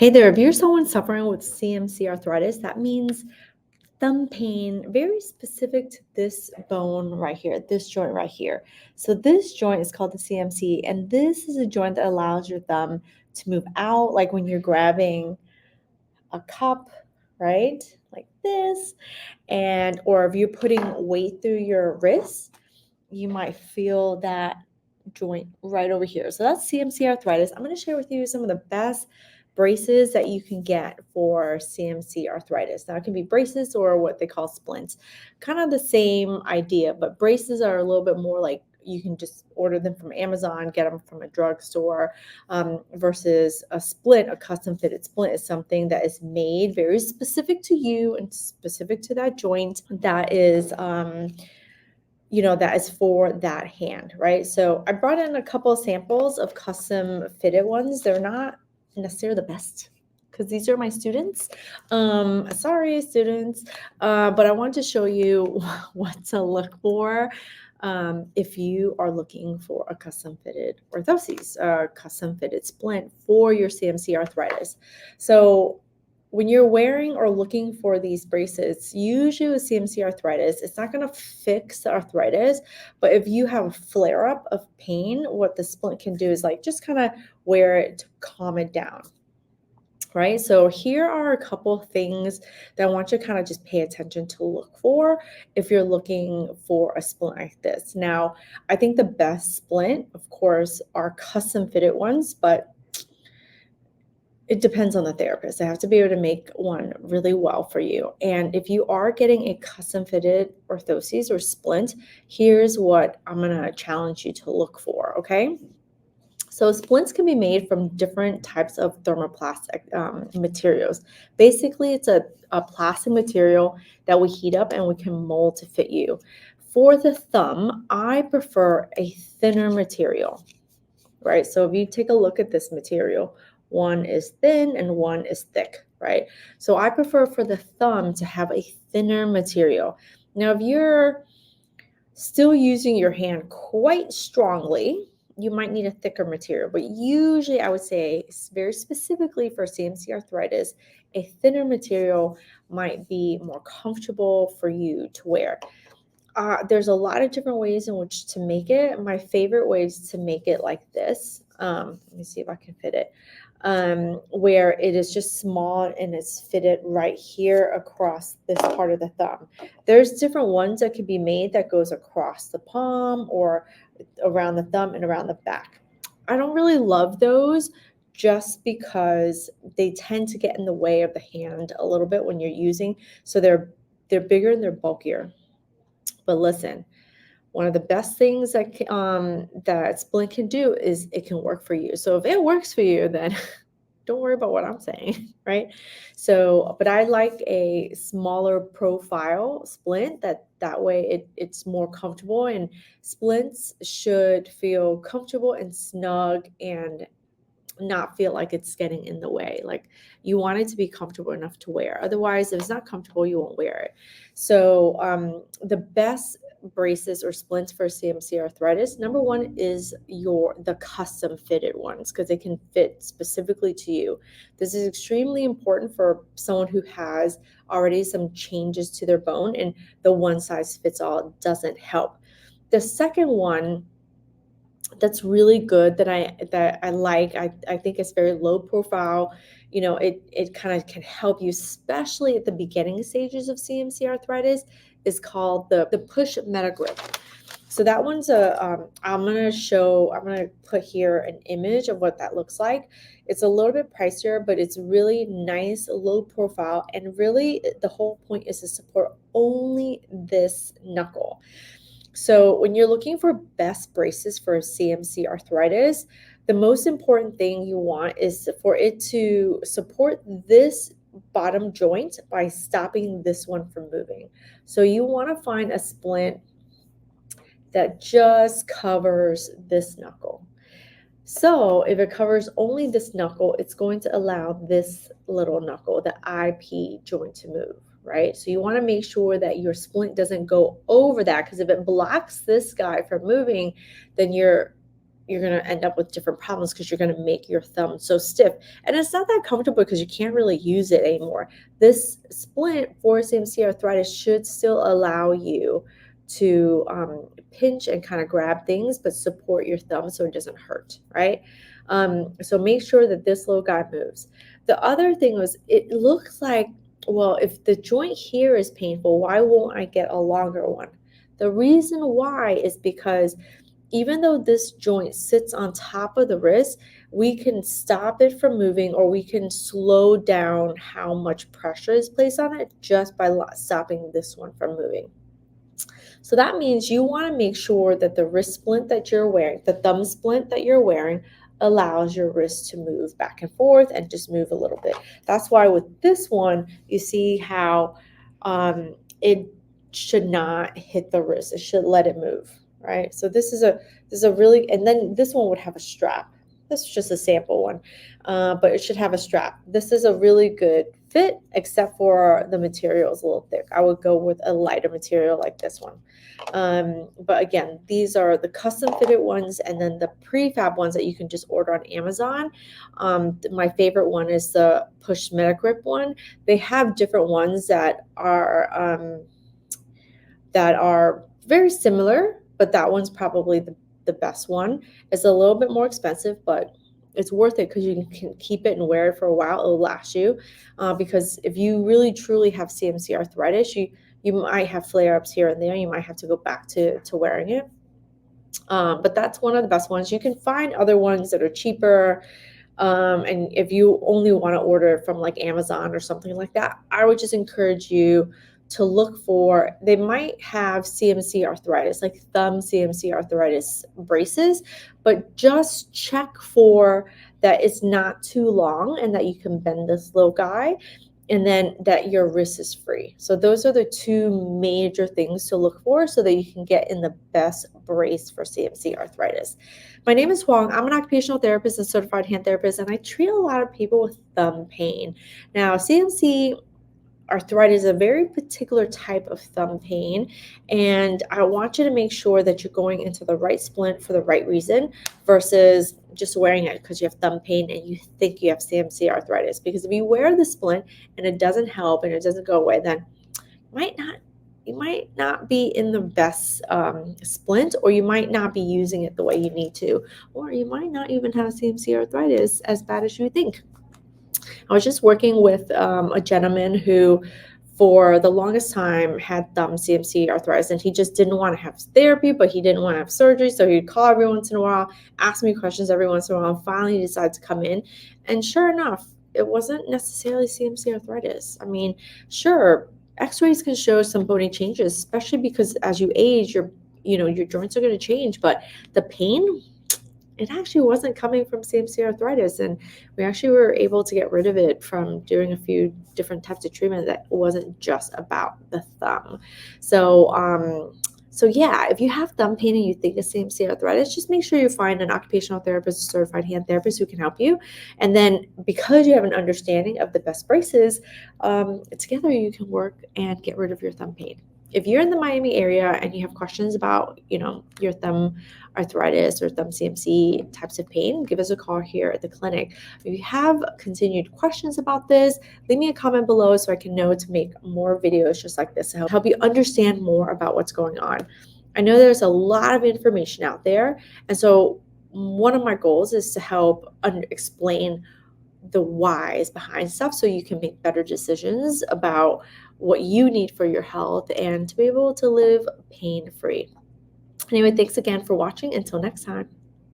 Hey there, if you're someone suffering with CMC arthritis, that means thumb pain, very specific to this bone right here, this joint right here. So this joint is called the CMC, and this is a joint that allows your thumb to move out, like when you're grabbing a cup, right? Like this, and or if you're putting weight through your wrist, you might feel that joint right over here. So that's CMC arthritis. I'm going to share with you some of the best braces that you can get for CMC arthritis. Now, it can be braces or what they call splints. Kind of the same idea, but braces are a little bit more like you can just order them from Amazon, get them from a drugstore, versus a splint, a custom fitted splint is something that is made very specific to you and specific to that joint that is that is for that hand, right? So I brought in a couple of samples of custom fitted ones. They're not necessarily the best because these are my students. Sorry, students, but I want to show you what to look for if you are looking for a custom fitted orthoses, custom fitted splint for your CMC arthritis. So when you're wearing or looking for these braces, usually with CMC arthritis, it's not going to fix the arthritis, but if you have a flare up of pain, what the splint can do is like just kind of wear it to calm it down. Right. So here are a couple things that I want you to kind of just pay attention to look for if you're looking for a splint like this. Now, I think the best splint, of course, are custom fitted ones, but it depends on the therapist. They have to be able to make one really well for you. And if you are getting a custom fitted orthoses or splint, here's what I'm going to challenge you to look for. Okay. So splints can be made from different types of thermoplastic materials. Basically, it's a plastic material that we heat up and we can mold to fit you. For the thumb, I prefer a thinner material, right? So if you take a look at this material, one is thin and one is thick, right? So I prefer for the thumb to have a thinner material. Now, if you're still using your hand quite strongly, you might need a thicker material, but usually I would say very specifically for CMC arthritis, a thinner material might be more comfortable for you to wear. There's a lot of different ways in which to make it. My favorite way is to make it like this. Let me see if I can fit it. Where it is just small and it's fitted right here across this part of the thumb. There's different ones that can be made that goes across the palm or around the thumb and around the back. I don't really love those just because they tend to get in the way of the hand a little bit when you're using. So they're bigger and they're bulkier. But listen, one of the best things that splint can do is it can work for you. So if it works for you, then don't worry about what I'm saying, right? So, but I like a smaller profile splint that way it's more comfortable, and splints should feel comfortable and snug and not feel like it's getting in the way. Like you want it to be comfortable enough to wear. Otherwise, if it's not comfortable, you won't wear it. So the best braces or splints for CMC arthritis, number one is the custom fitted ones because they can fit specifically to you. This is extremely important for someone who has already some changes to their bone, and the one size fits all doesn't help. The second one that's really good that I like, I think it's very low profile. It kind of can help you, especially at the beginning stages of CMC arthritis, is called the push meta grip. So that one's I'm gonna put here an image of what that looks like. It's a little bit pricier, but it's really nice, low profile, and really the whole point is to support only this knuckle. So when you're looking for best braces for CMC arthritis, the most important thing you want is for it to support this bottom joint by stopping this one from moving. So you want to find a splint that just covers this knuckle. So if it covers only this knuckle, it's going to allow this little knuckle, the IP joint, to move, right? So you want to make sure that your splint doesn't go over that, because if it blocks this guy from moving, then you're you're going to end up with different problems because you're going to make your thumb so stiff. And it's not that comfortable because you can't really use it anymore. This splint for CMC arthritis should still allow you to pinch and kind of grab things, but support your thumb so it doesn't hurt, right? So make sure that this little guy moves. The other thing was, it looks like, well, if the joint here is painful, why won't I get a longer one? The reason why is because even though this joint sits on top of the wrist, we can stop it from moving, or we can slow down how much pressure is placed on it just by stopping this one from moving. So that means you want to make sure that the wrist splint that you're wearing, the thumb splint that you're wearing, allows your wrist to move back and forth and just move a little bit. That's why with this one, you see how it should not hit the wrist. It should let it move, right? So this is a really, and then this one would have a strap. This is just a sample one, but it should have a strap. This is a really good fit, except for the material is a little thick. I would go with a lighter material like this one. But again, these are the custom fitted ones, and then the prefab ones that you can just order on Amazon. My favorite one is the Push Metagrip one. They have different ones that are very similar, but that one's probably the best one. It's a little bit more expensive, but it's worth it because you can keep it and wear it for a while. It'll last you. Because if you really truly have CMC arthritis, you might have flare-ups here and there. You might have to go back to wearing it. But that's one of the best ones. You can find other ones that are cheaper. And if you only want to order from like Amazon or something like that, I would just encourage you to look for, they might have CMC arthritis, like thumb CMC arthritis braces, but just check for that it's not too long and that you can bend this little guy, and then that your wrist is free. So those are the two major things to look for so that you can get in the best brace for CMC arthritis. My name is Huang. I'm an occupational therapist and certified hand therapist, and I treat a lot of people with thumb pain. Now, CMC arthritis is a very particular type of thumb pain, and I want you to make sure that you're going into the right splint for the right reason versus just wearing it because you have thumb pain and you think you have CMC arthritis. Because if you wear the splint and it doesn't help and it doesn't go away, then you might not be in the best splint, or you might not be using it the way you need to, or you might not even have CMC arthritis as bad as you think. I was just working with a gentleman who, for the longest time, had thumb CMC arthritis, and he just didn't want to have therapy, but he didn't want to have surgery. So he'd call every once in a while, ask me questions every once in a while. Finally, he decided to come in, and sure enough, it wasn't necessarily CMC arthritis. I mean, sure, X-rays can show some bony changes, especially because as you age, your joints are going to change, but the pain, it actually wasn't coming from CMC arthritis, and we actually were able to get rid of it from doing a few different types of treatment that wasn't just about the thumb. So yeah, if you have thumb pain and you think it's CMC arthritis, just make sure you find an occupational therapist, a certified hand therapist who can help you. And then because you have an understanding of the best braces, together you can work and get rid of your thumb pain. If you're in the Miami area and you have questions about, your thumb arthritis or thumb CMC types of pain, give us a call here at the clinic. If you have continued questions about this, leave me a comment below so I can know to make more videos just like this to help you understand more about what's going on. I know there's a lot of information out there, and so one of my goals is to help explain the whys behind stuff so you can make better decisions about what you need for your health and to be able to live pain-free. Anyway, thanks again for watching. Until next time.